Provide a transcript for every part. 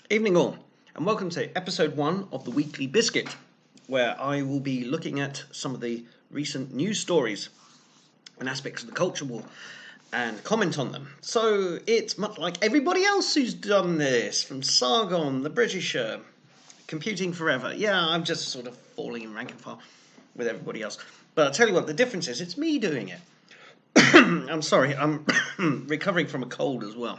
Evening all, and welcome to episode 1 of the Weekly Biscuit, where I will be looking at some of the recent news stories and aspects of the culture war and comment on them. So it's much like everybody else who's done this, from Sargon, the Britisher, Computing Forever. Yeah, I'm just sort of falling in rank and file with everybody else. But I'll tell you what, the difference is it's me doing it. I'm sorry, I'm recovering from a cold as well,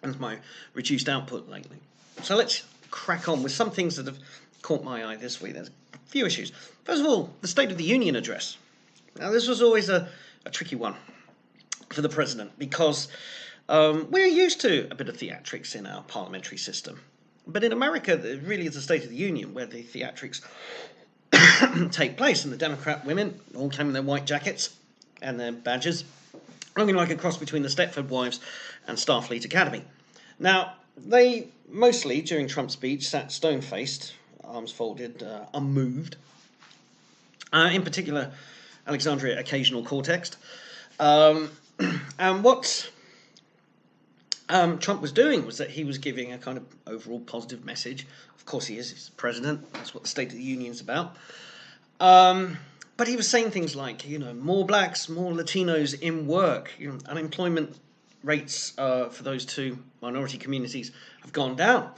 and my reduced output lately. So let's crack on with some things that have caught my eye this week. There's a few issues. First of all, the State of the Union address. Now, this was always a tricky one for the president because we're used to a bit of theatrics in our parliamentary system. But in America, it really is the State of the Union where the theatrics take place, and the Democrat women all came in their white jackets and their badges, looking like a cross between the Stepford Wives and Starfleet Academy. Now, they mostly, during Trump's speech, sat stone-faced, arms folded, unmoved. In particular, Alexandria Ocasio-Cortez. And what Trump was doing was that he was giving a kind of overall positive message. Of course he is, he's the president, that's what the State of the Union is about. But he was saying things like, more blacks, more Latinos in work, unemployment rates for those two minority communities have gone down.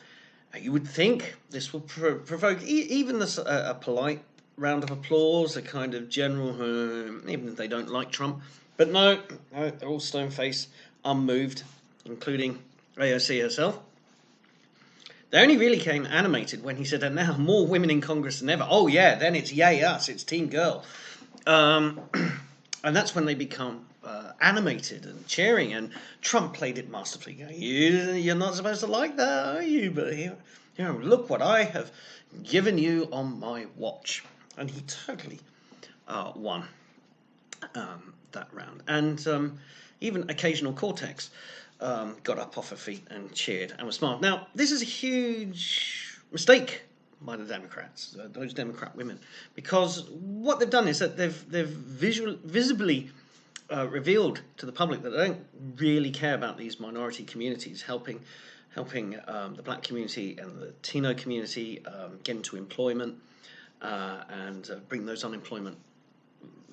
You would think this will provoke even a polite round of applause, a kind of general, even if they don't like Trump. But no, they're all stone-faced, unmoved, including AOC herself. They only really came animated when he said, and now more women in Congress than ever. Oh yeah, then it's yay us, it's Team Girl. And that's when they become animated and cheering, and Trump played it masterfully. You're not supposed to like that, are you? But look what I have given you on my watch. And he totally won that round. And even Ocasio-Cortez got up off her feet and cheered and was smart. Now, this is a huge mistake by the Democrats, those Democrat women, because what they've done is that they've visibly revealed to the public that they don't really care about these minority communities, helping the black community and the Latino community get into employment and bring those unemployment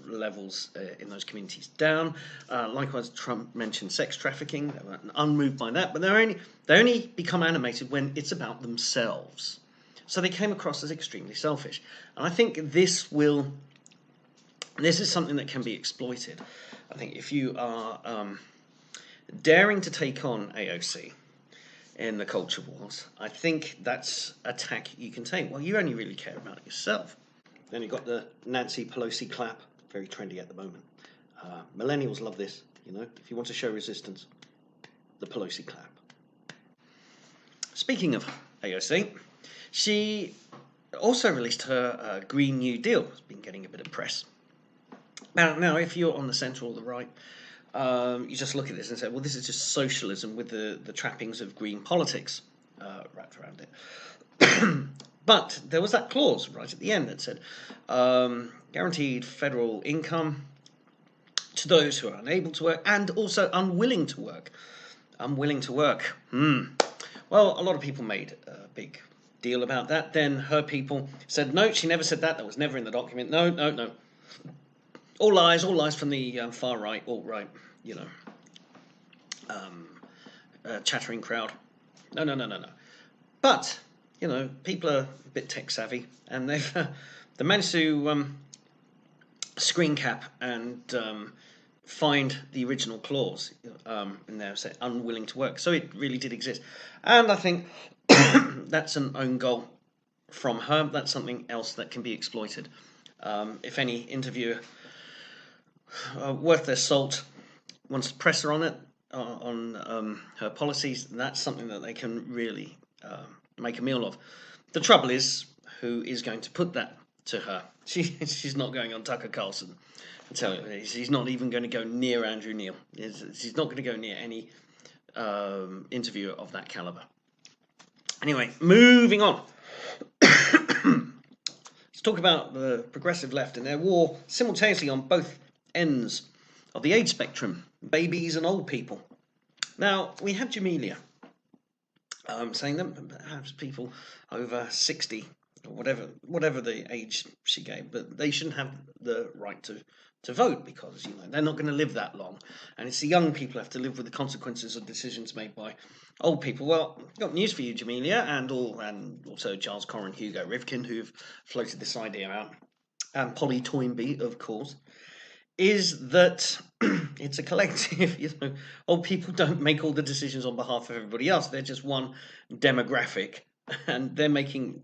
levels in those communities down. Likewise, Trump mentioned sex trafficking. They were unmoved by that, but they only become animated when it's about themselves. So they came across as extremely selfish, and I think this is something that can be exploited. I think if you are daring to take on AOC in the culture wars, I think that's a tack you can take. Well, you only really care about yourself. Then you've got the Nancy Pelosi clap, very trendy at the moment. Millennials love this, if you want to show resistance, the Pelosi clap. Speaking of AOC, she also released her Green New Deal. It's been getting a bit of press. Now, if you're on the centre or the right, you just look at this and say, well, this is just socialism with the trappings of green politics wrapped around it. But there was that clause right at the end that said, guaranteed federal income to those who are unable to work and also unwilling to work. Unwilling to work. Well, a lot of people made a big deal about that. Then her people said, no, she never said that. That was never in the document. No. All lies from the far right, alt-right, chattering crowd. No. But, people are a bit tech-savvy, and they've managed to screen cap and find the original clause in there, say, unwilling to work. So it really did exist. And I think that's an own goal from her. That's something else that can be exploited. If any interviewer worth their salt wants to press her on it, on her policies, that's something that they can really make a meal of. The trouble is, who is going to put that to her? She's not going on Tucker Carlson. I tell you, she's not even going to go near Andrew Neil. She's not going to go near any interviewer of that caliber. Anyway, moving on. Let's talk about the progressive left and their war simultaneously on both ends of the age spectrum, babies and old people. Now, we have Jamelia, saying that perhaps people over 60 or whatever the age she gave, but they shouldn't have the right to vote because they're not going to live that long, and it's the young people who have to live with the consequences of decisions made by old people. Well, I've got news for you, Jamelia, and also Charles Corrin, Hugo Rivkin, who've floated this idea out, and Polly Toynbee, of course, is that it's a collective. Old people don't make all the decisions on behalf of everybody else. They're just one demographic, and they're making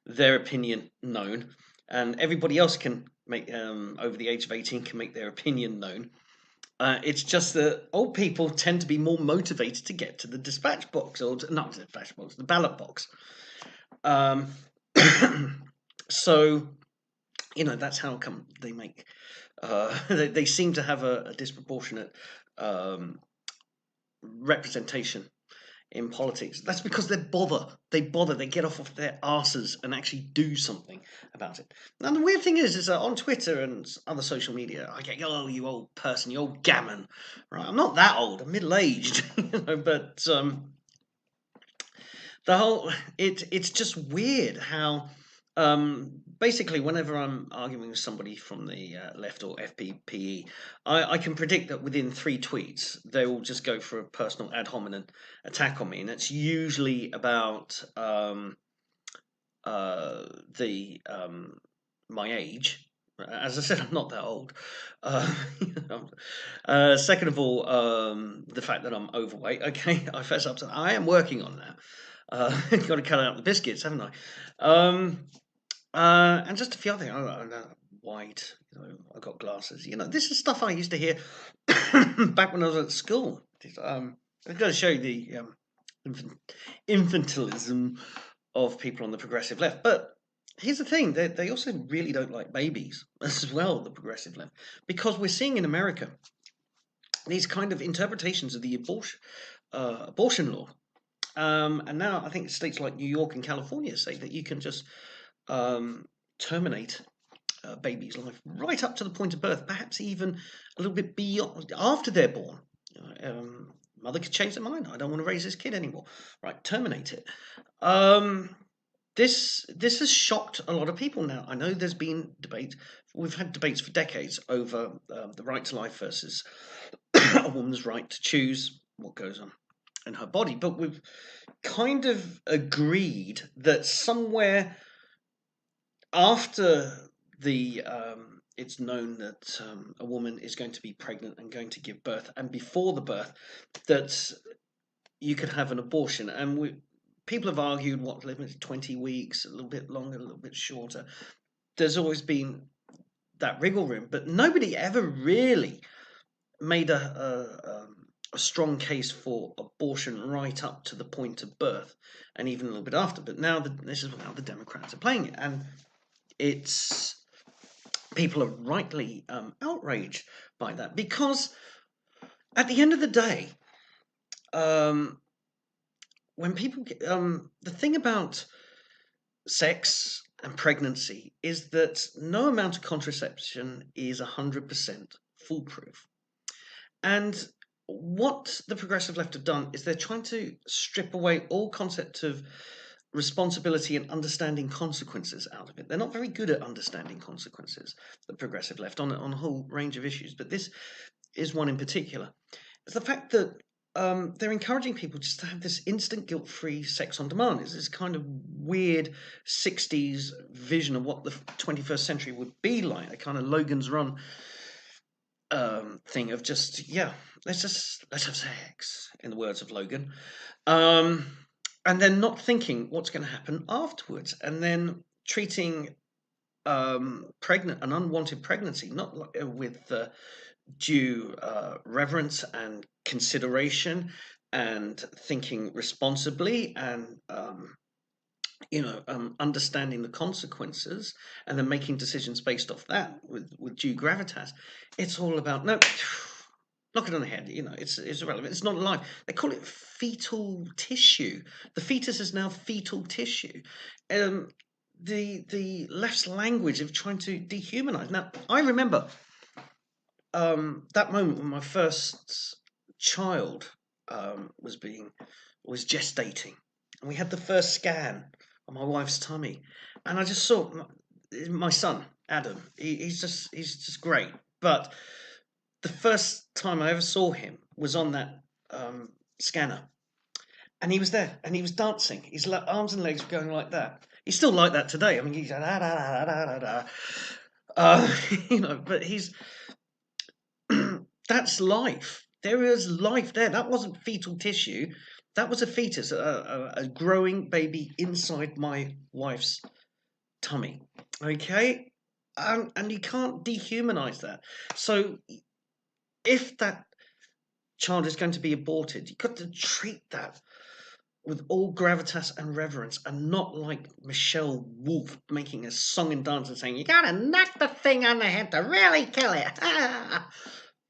their opinion known, and everybody else can make over the age of 18 can make their opinion known. It's just that old people tend to be more motivated to get to the dispatch box, or not the dispatch box, the ballot box. Um, so that's how come they make. They seem to have a disproportionate representation in politics. That's because they bother. They get off their arses and actually do something about it. And the weird thing is that on Twitter and other social media, I get, "Oh, you old person, you old gammon." Right? I'm not that old. I'm middle-aged, but it's just weird how basically whenever I'm arguing with somebody from the left or FPPE, I can predict that within 3 tweets they will just go for a personal ad hominem attack on me, and it's usually about the my age. As I said, I'm not that old. Second of all, the fact that I'm overweight. Okay, I fess up to that. I am working on that. Got to cut out the biscuits, haven't I? And just a few other things. I'm white. I got glasses. This is stuff I used to hear back when I was at school. I've got to show you the infantilism of people on the progressive left. But here's the thing: they also really don't like babies as well. The progressive left, because we're seeing in America these kind of interpretations of the abortion law. And now I think states like New York and California say that you can just terminate a baby's life right up to the point of birth, perhaps even a little bit beyond after they're born. Mother could change their mind. I don't want to raise this kid anymore. Right, terminate it. This has shocked a lot of people now. I know there's been debate. We've had debates for decades over the right to life versus a woman's right to choose what goes on in her body. But we've kind of agreed that somewhere after it's known that a woman is going to be pregnant and going to give birth, and before the birth, that you could have an abortion. And people have argued what limit, 20 weeks, a little bit longer, a little bit shorter. There's always been that wriggle room, but nobody ever really made a strong case for abortion right up to the point of birth, and even a little bit after. But now this is how the Democrats are playing it, and it's people are rightly outraged by that, because at the end of the day, when people the thing about sex and pregnancy is that no amount of contraception is 100% foolproof. And what the progressive left have done is they're trying to strip away all concept of responsibility and understanding consequences out of it. They're not very good at understanding consequences, the progressive left, on a whole range of issues, but this is one in particular. It's the fact that they're encouraging people just to have this instant guilt-free sex on demand. It's this kind of weird 60s vision of what the 21st century would be like, a kind of Logan's Run thing of just, let's have sex, in the words of Logan. And then not thinking what's going to happen afterwards, and then treating an unwanted pregnancy not with due reverence and consideration, and thinking responsibly, and understanding the consequences, and then making decisions based off that with due gravitas. It's all about knock it on the head. It's irrelevant. It's not alive. They call it fetal tissue. The fetus is now fetal tissue. The left's language of trying to dehumanize. Now, I remember that moment when my first child was gestating. and we had the first scan on my wife's tummy, and I just saw my son Adam. He's just great, but the first time I ever saw him was on that scanner, and he was there, and he was dancing. His arms and legs were going like that. He's still like that today. I mean, he's da, da, da, da, da, da. But he's that's life. There is life there. That wasn't fetal tissue. That was a fetus, a growing baby inside my wife's tummy. Okay, and you can't dehumanize that. So if that child is going to be aborted, you've got to treat that with all gravitas and reverence, and not like Michelle Wolf making a song and dance and saying, "You gotta knock the thing on the head to really kill it."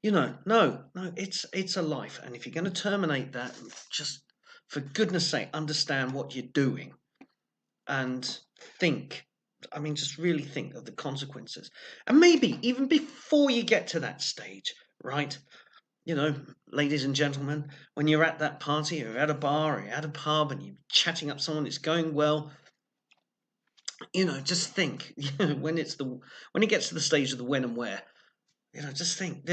No, it's a life, and if you're going to terminate that, just for goodness sake, understand what you're doing, and think. I mean, just really think of the consequences, and maybe even before you get to that stage, right? Ladies and gentlemen, when you're at that party, you're at a bar, or you're at a pub, and you're chatting up someone, it's going well. Just think. When it gets to the stage of the when and where, just think.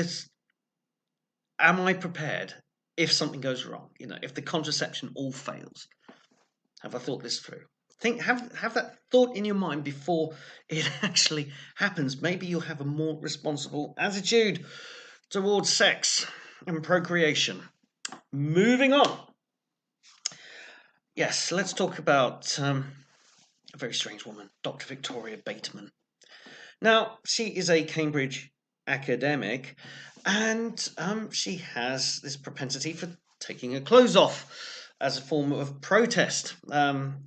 Am I prepared if something goes wrong? If the contraception all fails, have I thought this through? Have that thought in your mind before it actually happens. Maybe you'll have a more responsible attitude towards sex and procreation. Moving on. Yes, let's talk about a very strange woman, Dr. Victoria Batemen. Now, she is a Cambridge academic, and she has this propensity for taking her clothes off as a form of protest.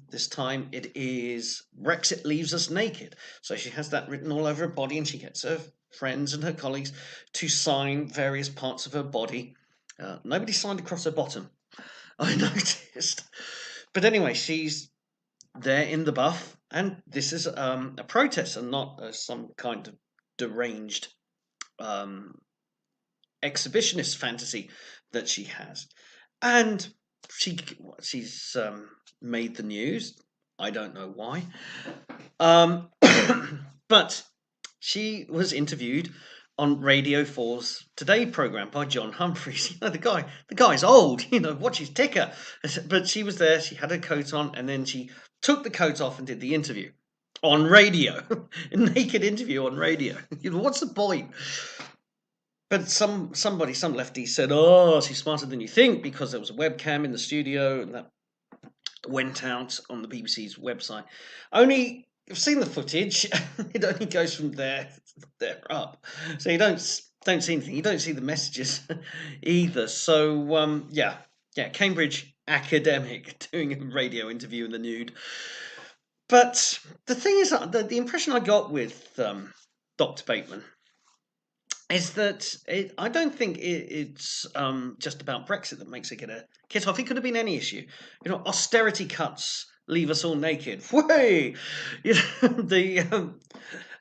This time it is Brexit leaves us naked. So she has that written all over her body, and she gets her friends and her colleagues to sign various parts of her body. Nobody signed across her bottom, I noticed. But anyway, she's there in the buff, and this is a protest and not some kind of deranged exhibitionist fantasy that she has. And she's made the news. I don't know why. But she was interviewed on Radio 4's Today programme by John Humphreys. The guy's old, watch his ticker. But she was there, she had her coat on, and then she took the coat off and did the interview on radio. A naked interview on radio. What's the point? But some lefty said, "Oh, she's smarter than you think," because there was a webcam in the studio, and that went out on the BBC's website. Only you've seen the footage. It only goes from there up, so you don't see anything. You don't see the messages either. So yeah, Cambridge academic doing a radio interview in the nude. But the thing is, the impression I got with Dr. Bateman is that I don't think it's just about Brexit that makes it get a kiss off. It could have been any issue. Austerity cuts leave us all naked. Way, the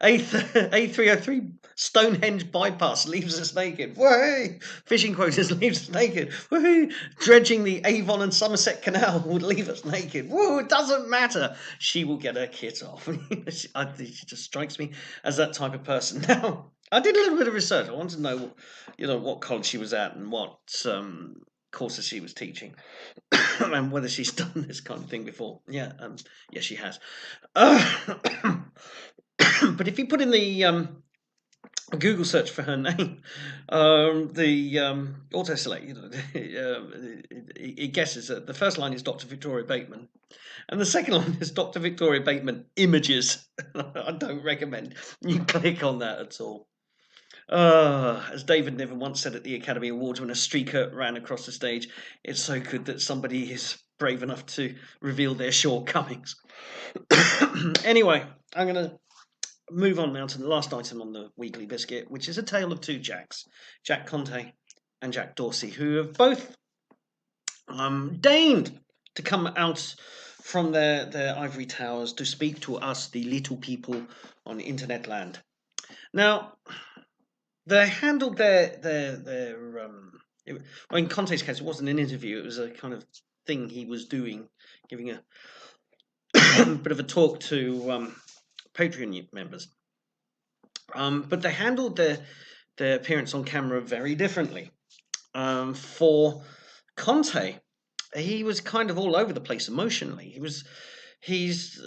A303 Stonehenge bypass leaves us naked. Way, fishing quotas leaves us naked. Way, dredging the Avon and Somerset Canal would leave us naked. Woo, it doesn't matter. She will get her kit off. She just strikes me as that type of person. Now, I did a little bit of research. I wanted to know, what college she was at and what courses she was teaching, and whether she's done this kind of thing before. Yeah, she has. But if you put in the Google search for her name, the autoselect, it guesses that the first line is Dr. Victoria Batemen, and the second line is Dr. Victoria Batemen Images. I don't recommend you click on that at all. As David Niven once said at the Academy Awards when a streaker ran across the stage, it's so good that somebody is brave enough to reveal their shortcomings. Anyway, I'm going to move on now to the last item on the Weekly Biscuit, which is a tale of two Jacks, Jack Conte and Jack Dorsey, who have both deigned to come out from their ivory towers to speak to us, the little people on internet land. Now, they handled in Conte's case, it wasn't an interview, it was a kind of thing he was doing, giving a bit of a talk to Patreon members. But they handled their appearance on camera very differently. For Conte, he was kind of all over the place emotionally. He's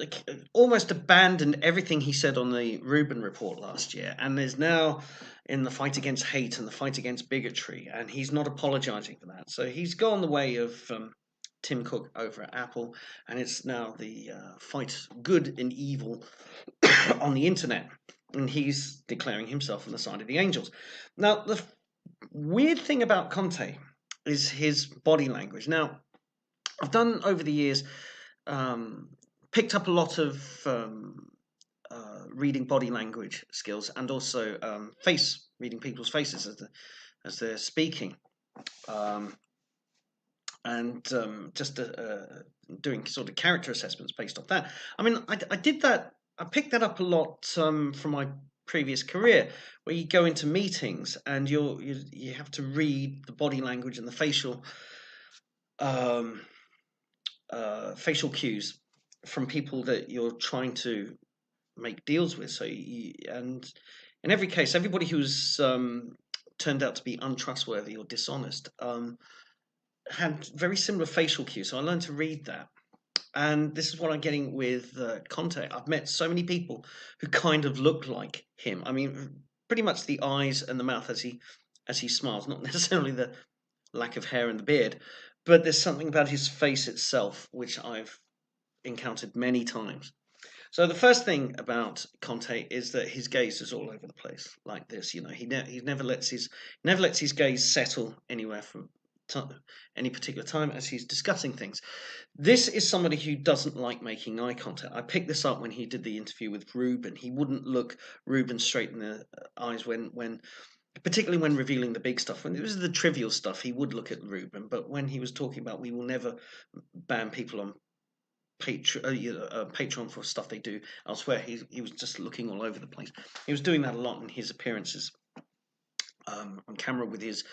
almost abandoned everything he said on the Rubin report last year, and is now in the fight against hate and the fight against bigotry, and he's not apologizing for that. So he's gone the way of Tim Cook over at Apple, and it's now the fight good and evil on the internet, and he's declaring himself on the side of the angels. Now, the weird thing about Conte is his body language. Now, I've done over the years, picked up a lot of reading body language skills, and also reading people's faces as they're speaking, and just doing sort of character assessments based off that. I mean, I did that. I picked that up a lot from my previous career, where you go into meetings and you have to read the body language and the facial cues from people that you're trying to make deals with. So and in every case, everybody who's turned out to be untrustworthy or dishonest had very similar facial cues. So I learned to read that. And this is what I'm getting with Conte. I've met so many people who kind of look like him. I mean, pretty much the eyes and the mouth as he smiles, not necessarily the lack of hair and the beard, but there's something about his face itself which I've encountered many times. So the first thing about Conte is that his gaze is all over the place, like this. You know, he never lets his gaze settle anywhere for any particular time as he's discussing things. This is somebody who doesn't like making eye contact. I picked this up when he did the interview with Rubin. He wouldn't look Rubin straight in the eyes when particularly when revealing the big stuff. When it was the trivial stuff, he would look at Rubin, but when he was talking about we will never ban people on Patreon for stuff they do elsewhere, he was just looking all over the place. He was doing that a lot in his appearances on camera with his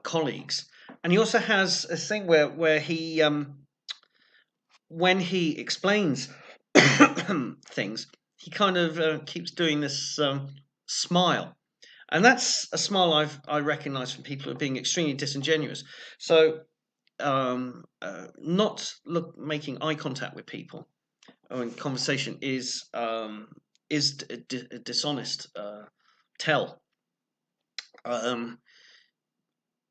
colleagues, and he also has a thing where he when he explains things, he kind of keeps doing this smile, and that's a smile I recognise from people who are being extremely disingenuous. So not making eye contact with people or in conversation is a dishonest tell.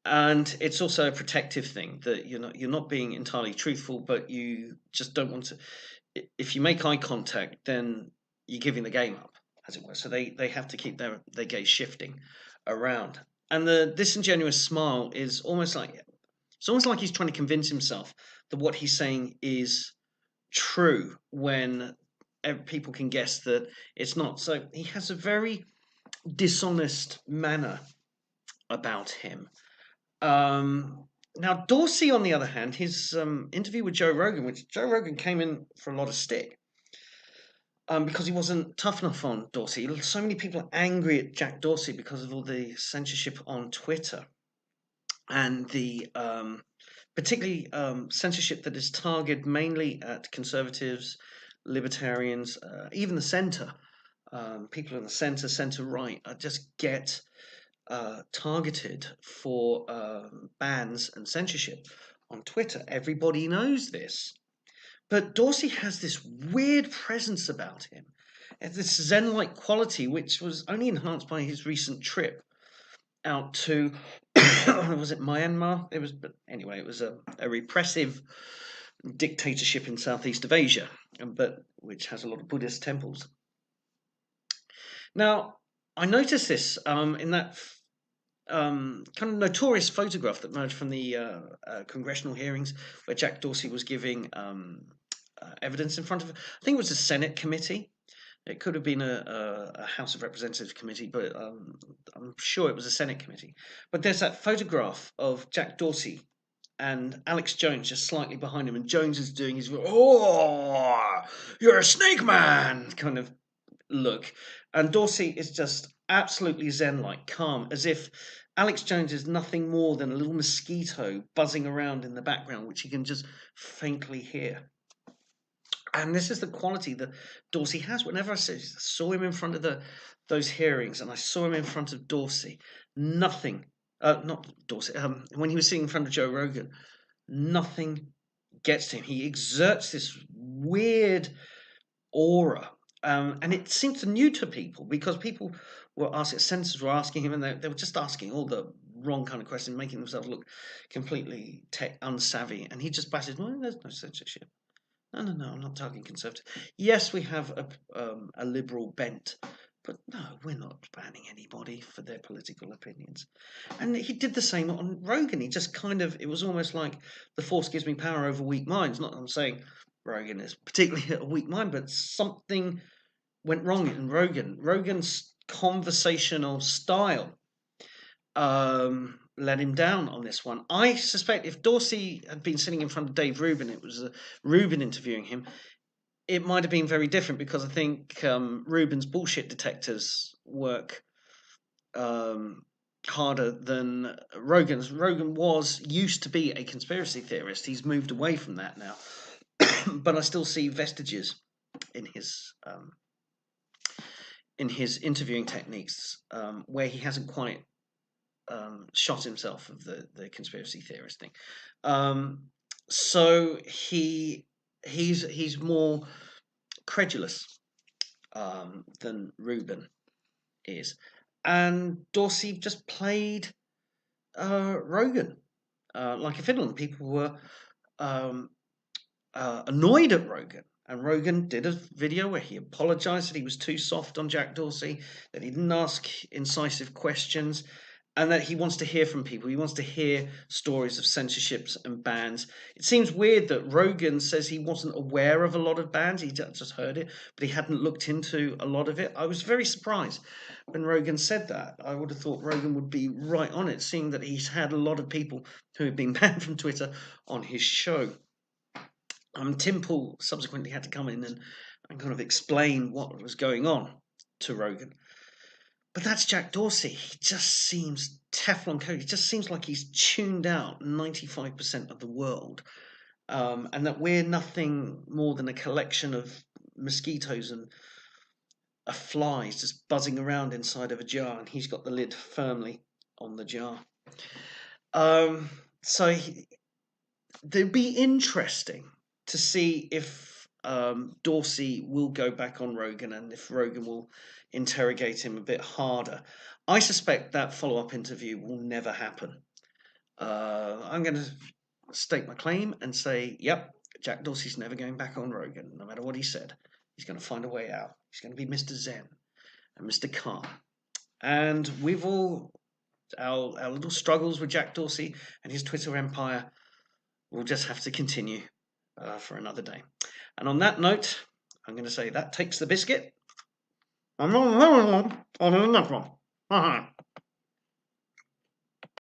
And it's also a protective thing that you're not being entirely truthful, but you just don't want to. If you make eye contact, then you're giving the game up, as it were. So they have to keep their gaze shifting around. And the disingenuous smile is almost like he's trying to convince himself that what he's saying is true when people can guess that it's not. So he has a very dishonest manner about him. Now, Dorsey, on the other hand, his interview with Joe Rogan, which Joe Rogan came in for a lot of stick because he wasn't tough enough on Dorsey. So many people are angry at Jack Dorsey because of all the censorship on Twitter and the particularly censorship that is targeted mainly at conservatives, libertarians, even the centre. People in the centre right just get targeted for bans and censorship on Twitter. Everybody knows this. But Dorsey has this weird presence about him, this Zen-like quality, which was only enhanced by his recent trip out to, was it Myanmar? It was a repressive dictatorship in southeast of Asia, but which has a lot of Buddhist temples. Now, I noticed this in that kind of notorious photograph that emerged from the congressional hearings where Jack Dorsey was giving evidence in front of, I think it was a Senate committee. It could have been a House of Representatives committee, but I'm sure it was a Senate committee. But there's that photograph of Jack Dorsey and Alex Jones just slightly behind him, and Jones is doing his "Oh, you're a snake man" kind of look, and Dorsey is just absolutely zen-like, calm, as if Alex Jones is nothing more than a little mosquito buzzing around in the background, which you can just faintly hear. And this is the quality that Dorsey has. Whenever I saw him in front of those hearings, and I saw him in front of Dorsey, nothing, not Dorsey, when he was sitting in front of Joe Rogan, nothing gets to him. He exerts this weird aura. And it seems new to people because people were asking, senators were asking him, and they were just asking all the wrong kind of questions, making themselves look completely tech unsavvy. And he just bashes, well, there's no censorship. No, I'm not talking conservative. Yes, we have a liberal bent, but no, we're not banning anybody for their political opinions. And he did the same on Rogan. He just it was almost like the force gives me power over weak minds. Not that I'm saying Rogan is particularly a weak mind, but something went wrong in Rogan. Rogan's conversational style let him down on this one. I suspect if Dorsey had been sitting in front of Dave Rubin, it was Rubin interviewing him, it might have been very different because I think Rubin's bullshit detectors work harder than Rogan's. Rogan used to be a conspiracy theorist. He's moved away from that now. But I still see vestiges in his interviewing techniques where he hasn't quite shot himself of the conspiracy theorist thing. So he's more credulous than Rubin is, and Dorsey just played Rogan like a fiddle, and people were annoyed at Rogan. And Rogan did a video where he apologized that he was too soft on Jack Dorsey, that he didn't ask incisive questions, and that he wants to hear from people. He wants to hear stories of censorships and bans. It seems weird that Rogan says he wasn't aware of a lot of bans. He just heard it, but he hadn't looked into a lot of it. I was very surprised when Rogan said that. I would have thought Rogan would be right on it, seeing that he's had a lot of people who have been banned from Twitter on his show. Tim Pool subsequently had to come in and kind of explain what was going on to Rogan. But that's Jack Dorsey. He just seems Teflon coated. He just seems like he's tuned out 95% of the world. And that we're nothing more than a collection of mosquitoes and flies just buzzing around inside of a jar. And he's got the lid firmly on the jar. So it'd be interesting to see if Dorsey will go back on Rogan and if Rogan will interrogate him a bit harder. I suspect that follow-up interview will never happen. I'm going to state my claim and say, yep, Jack Dorsey's never going back on Rogan, no matter what he said. He's going to find a way out. He's going to be Mr. Zen and Mr. Calm. And we've all, our little struggles with Jack Dorsey and his Twitter empire will just have to continue for another day. And on that note, I'm going to say that takes the biscuit. I'm on another one.